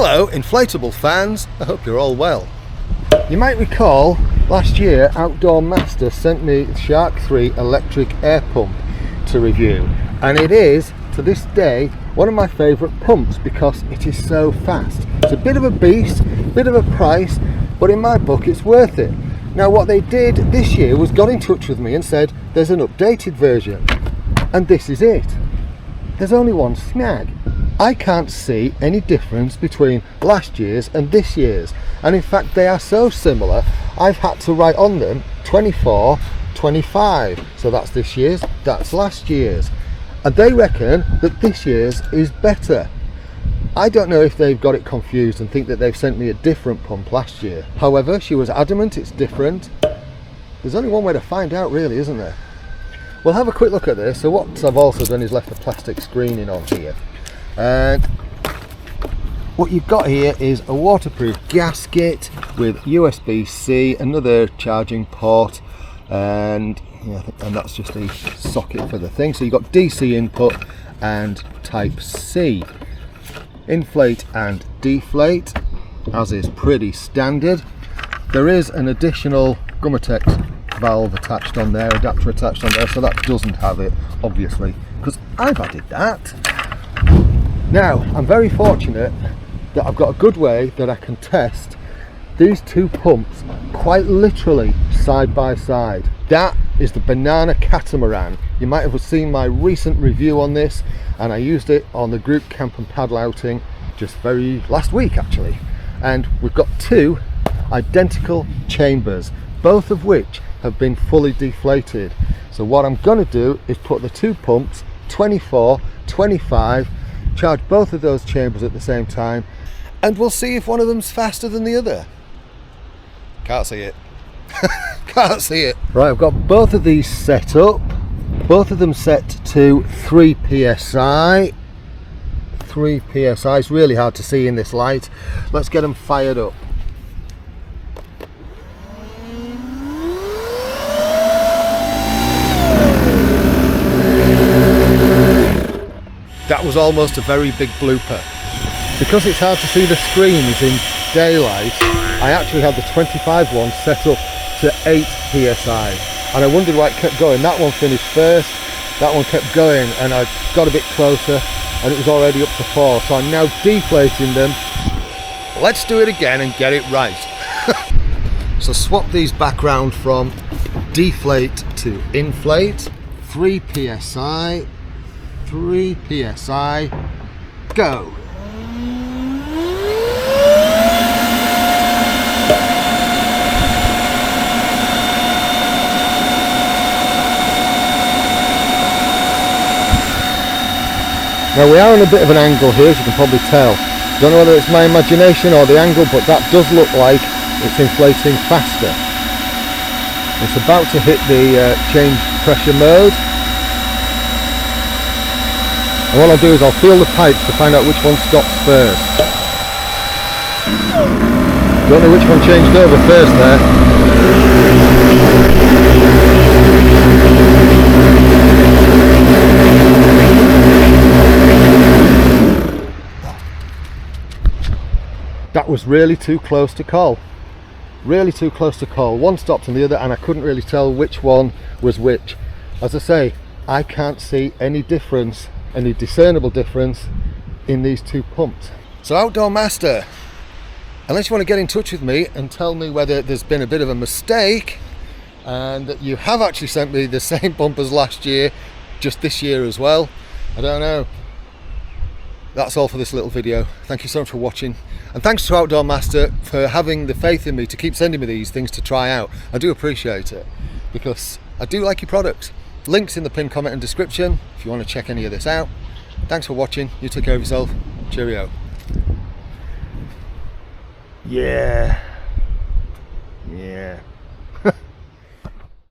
Hello inflatable fans, I hope you're all well. You might recall last year Outdoor Master sent me the Shark 3 electric air pump to review, and it is to this day one of my favourite pumps because it is so fast. It's a bit of a beast, bit of a price, but in my book it's worth it. Now what they did this year was got in touch with me and said there's an updated version, and this is it. There's only one snag. I can't see any difference between last year's and this year's, and in fact they are so similar I've had to write on them 24, 25, so that's this year's, that's last year's, and they reckon that this year's is better. I don't know if they've got it confused and think that they've sent me a different pump last year. However, she was adamant it's different. There's only one way to find out really, isn't there? We'll have a quick look at this. So what I've also done is left a plastic screening on here. And what you've got here is a waterproof gasket with USB-C, another charging port, and that's just a socket for the thing. So you've got DC input and Type-C. Inflate and deflate, as is pretty standard. There is an additional Gumatex valve attached on there, adapter attached on there, so that doesn't have it, obviously, because I've added that. Now, I'm very fortunate that I've got a good way that I can test these two pumps quite literally side by side. That is the Banana Catamaran. You might have seen my recent review on this, and I used it on the group camp and paddle outing just very last week actually. And we've got two identical chambers, both of which have been fully deflated. So what I'm going to do is put the two pumps, 24, 25, charge both of those chambers at the same time, and we'll see if one of them's faster than the other. Can't see it. Can't see it. Right, I've got both of these set up. Both of them set to 3 psi. 3 psi. It's really hard to see in this light. Let's get them fired up. That was almost a very big blooper. Because it's hard to see the screens in daylight, I actually had the 25 one set up to 8 psi, and I wondered why it kept going. That one finished first, that one kept going, and I got a bit closer and it was already up to 4, so I'm now deflating them. Let's do it again and get it right. So swap these back round from deflate to inflate. 3 psi, 3 psi, go. Now we are on a bit of an angle here, as you can probably tell. Don't know whether it's my imagination or the angle, but that does look like it's inflating faster. It's about to hit the change pressure mode. And what I'll do is I'll feel the pipes to find out which one stops first. Don't know which one changed over first there. That was really too close to call. Really too close to call. One stopped and the other, and I couldn't really tell which one was which. As I say, I can't see any difference, any discernible difference in these two pumps. So Outdoor Master, unless you want to get in touch with me and tell me whether there's been a bit of a mistake and that you have actually sent me the same pump as last year, just this year as well, I don't know. That's all for this little video. Thank you so much for watching, and thanks to Outdoor Master for having the faith in me to keep sending me these things to try out. I do appreciate it because I do like your products. Links in the pinned comment and description if you want to check any of this out. Thanks for watching. You take care of yourself. Cheerio. Yeah.